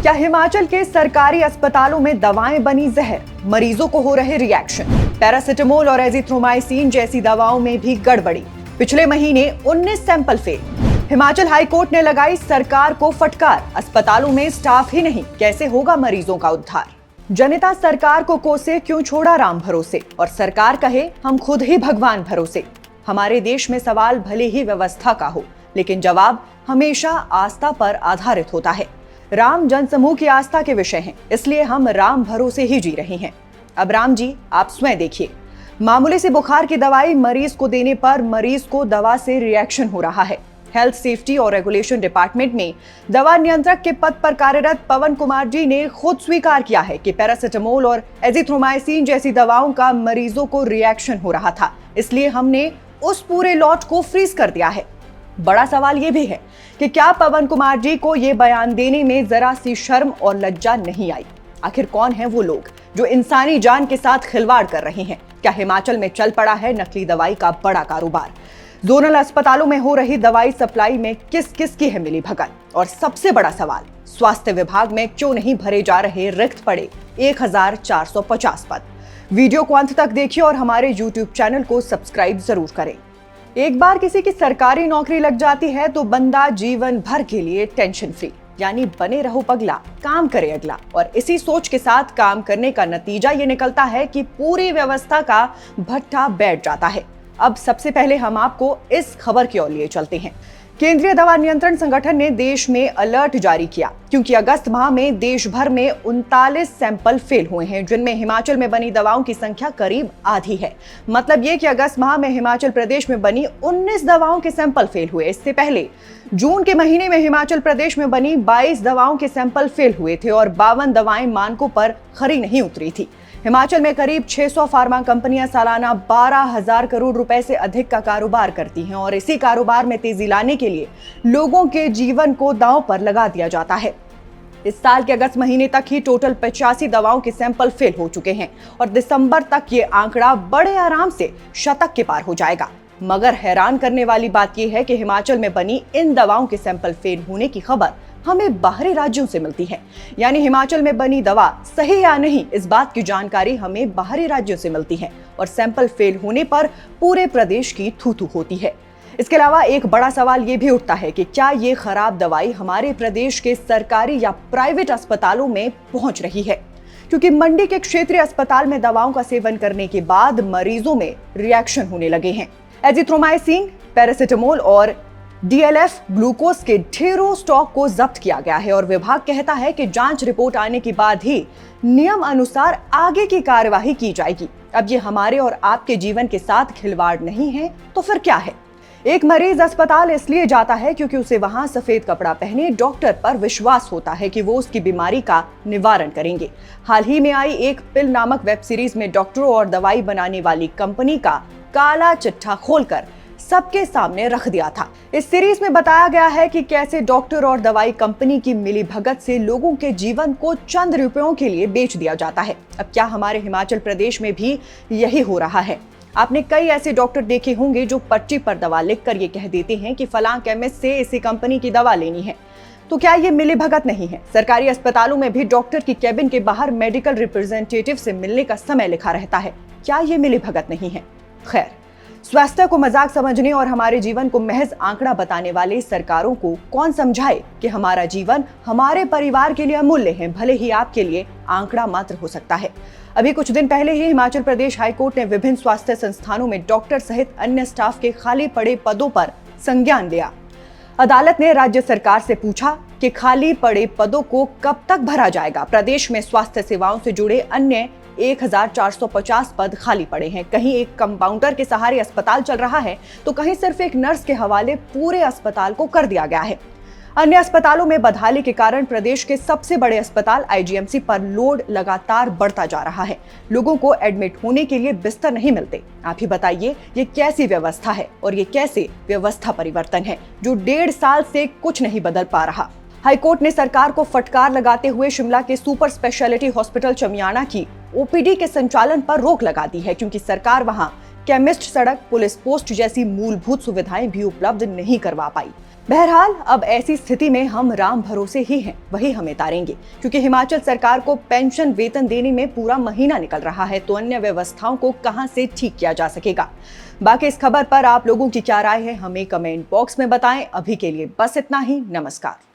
क्या हिमाचल के सरकारी अस्पतालों में दवाएं बनी जहर, मरीजों को हो रहे रिएक्शन। पैरासिटामोल और एजिथ्रोमाइसिन जैसी दवाओं में भी गड़बड़ी। पिछले महीने 19 sample fail. Himachal high court ने लगाई सरकार को फटकार, अस्पतालों में स्टाफ ही नहीं, कैसे होगा मरीजों का उद्धार। जनता सरकार को कोसे, क्यों छोड़ा राम भरोसे, और सरकार कहे हम खुद ही भगवान भरोसे। हमारे देश में सवाल भले ही व्यवस्था का हो, लेकिन जवाब हमेशा आस्था पर आधारित होता है। राम जनसमूह की आस्था के विषय हैं, इसलिए हम राम भरोसे ही जी रहे हैं। अब राम जी आप स्वयं देखिए, मामूली से बुखार की दवाई मरीज को देने पर मरीज को दवा से रिएक्शन हो रहा है। हेल्थ सेफ्टी और रेगुलेशन डिपार्टमेंट में दवा नियंत्रक के पद पर कार्यरत पवन कुमार जी ने खुद स्वीकार किया है कि पैरासिटामोल और एजिथ्रोमाइसिन जैसी दवाओं का मरीजों को रिएक्शन हो रहा था, इसलिए हमने उस पूरे लॉट को फ्रीज कर दिया है। बड़ा सवाल यह भी है कि क्या पवन कुमार जी को यह बयान देने में जरा सी शर्म और लज्जा नहीं आई। आखिर कौन है वो लोग जो इंसानी जान के साथ खिलवाड़ कर रहे हैं। क्या हिमाचल में चल पड़ा है नकली दवाई का बड़ा कारोबार। जोनल अस्पतालों में हो रही दवाई सप्लाई में किस किस की है मिली भगत। और सबसे बड़ा सवाल, स्वास्थ्य विभाग में क्यों नहीं भरे जा रहे रिक्त पड़े 1450 पद। वीडियो को अंत तक देखिए और हमारे YouTube चैनल को सब्सक्राइब जरूर करें। एक बार किसी की सरकारी नौकरी लग जाती है तो बंदा जीवन भर के लिए टेंशन फ्री, यानी बने रहो पगला, काम करे अगला। और इसी सोच के साथ काम करने का नतीजा ये निकलता है कि पूरी व्यवस्था का भट्ठा बैठ जाता है। अब सबसे पहले हम आपको इस खबर की ओर लिए चलते हैं। केंद्रीय दवा नियंत्रण संगठन ने देश में अलर्ट जारी किया, क्योंकि अगस्त माह में देश भर में 39 सैंपल फेल हुए हैं, जिनमें हिमाचल में बनी दवाओं की संख्या करीब आधी है। मतलब ये कि अगस्त माह में हिमाचल प्रदेश में बनी 19 दवाओं के सैंपल फेल हुए। इससे पहले जून के महीने में हिमाचल प्रदेश में बनी 22 दवाओं के सैंपल फेल हुए थे और 52 दवाएं मानकों पर खरी नहीं उतरी थी। हिमाचल में करीब 600 फार्मा कंपनियां सालाना 12,000 करोड़ रुपए से अधिक का कारोबार करती हैं और इसी कारोबार में तेजी लाने के लिए लोगों के जीवन को दांव पर लगा दिया जाता है। इस साल के अगस्त महीने तक ही टोटल 85 दवाओं के सैंपल फेल हो चुके हैं और दिसंबर तक ये आंकड़ा बड़े आराम से शतक के पार हो जाएगा। मगर हैरान करने वाली बात यह है कि हिमाचल में बनी इन दवाओं के सैंपल फेल होने की खबर हमें बाहरी राज्यों से मिलती है। यानी हिमाचल में बनी दवा सही या नहीं, इस बात की जानकारी हमें बाहरी राज्यों से मिलती है और सैंपल फेल होने पर पूरे प्रदेश की थू-थू होती है। इसके अलावा एक बड़ा सवाल ये भी उठता है कि क्या ये खराब दवाई हमारे प्रदेश के सरकारी या प्राइवेट अस्पतालों में पहुंच रही है, क्योंकि मंडी के क्षेत्रीय अस्पताल में दवाओं का सेवन करने के बाद मरीजों में रिएक्शन होने लगे हैं। एजिथ्रोमाइसिन, पैरासिटामोल और DLF ग्लूकोज के ढेरों स्टॉक को जब्त किया गया है और विभाग कहता है कि जांच रिपोर्ट आने के बाद ही नियम अनुसार आगे की कार्यवाही की जाएगी। अब ये हमारे और आपके जीवन के साथ खिलवाड़ नहीं है तो फिर क्या है। एक मरीज अस्पताल इसलिए जाता है क्योंकि उसे वहां सफेद कपड़ा पहने डॉक्टर पर विश्वास होता है कि वो उसकी बीमारी का निवारण करेंगे। हाल ही में आई एक पिल नामक वेब सीरीज में डॉक्टरों और दवाई बनाने वाली कंपनी का काला चिट्ठा खोलकर सबके सामने रख दिया था। इस सीरीज में बताया गया है कि कैसे डॉक्टर और दवाई कंपनी की मिलीभगत से लोगों के जीवन को चंद रुपयों के लिए बेच दिया जाता है। अब क्या हमारे हिमाचल प्रदेश में भी यही हो रहा है। आपने कई ऐसे डॉक्टर देखे होंगे जो पर्ची पर दवा लिखकर ये कह देते हैं कि फलां केमिस्ट से इसी कंपनी की दवा लेनी है। तो क्या ये मिलीभगत नहीं है। सरकारी अस्पतालों में भी डॉक्टर की केबिन के बाहर मेडिकल रिप्रेजेंटेटिव से मिलने का समय लिखा रहता है। क्या ये मिलीभगत नहीं है। खैर, स्वास्थ्य को मजाक समझने और हमारे जीवन को महज आंकड़ा बताने वाले सरकारों को कौन समझाए कि हमारा जीवन हमारे परिवार के लिए अमूल्य है, भले ही आपके लिए आंकड़ा मात्र हो सकता है। अभी कुछ दिन पहले ही हिमाचल प्रदेश हाईकोर्ट ने विभिन्न स्वास्थ्य संस्थानों में डॉक्टर सहित अन्य स्टाफ के खाली पड़े पदों पर संज्ञान लिया। अदालत ने राज्य सरकार से पूछा कि खाली पड़े पदों को कब तक भरा जाएगा। प्रदेश में स्वास्थ्य सेवाओं से जुड़े अन्य 1450 पद खाली पड़े हैं। कहीं एक कंपाउंडर के सहारे अस्पताल चल रहा है तो कहीं सिर्फ एक नर्स के हवाले पूरे अस्पताल को कर दिया गया है। अन्य अस्पतालों में बदहाली के कारण प्रदेश के सबसे बड़े अस्पताल IGMC पर लोड लगातार बढ़ता जा रहा है। लोगों को एडमिट होने के लिए बिस्तर नहीं मिलते। आप ही बताइए, ये कैसी व्यवस्था है और ये कैसे व्यवस्था परिवर्तन है जो 1.5 साल से कुछ नहीं बदल पा रहा। हाईकोर्ट ने सरकार को फटकार लगाते हुए शिमला के सुपर स्पेशलिटी हॉस्पिटल चमियाना की OPD के संचालन पर रोक लगा दी है, क्योंकि सरकार वहां केमिस्ट, सड़क, पुलिस पोस्ट जैसी मूलभूत सुविधाएं भी उपलब्ध नहीं करवा पाई। बहरहाल अब ऐसी स्थिति में हम राम भरोसे ही हैं, वही हमें तारेंगे, क्योंकि हिमाचल सरकार को पेंशन वेतन देने में पूरा महीना निकल रहा है, तो अन्य व्यवस्थाओं को कहां से ठीक किया जा सकेगा। बाकी इस खबर पर आप लोगों की क्या राय है, हमें कमेंट बॉक्स में बताएं। अभी के लिए बस इतना ही। नमस्कार।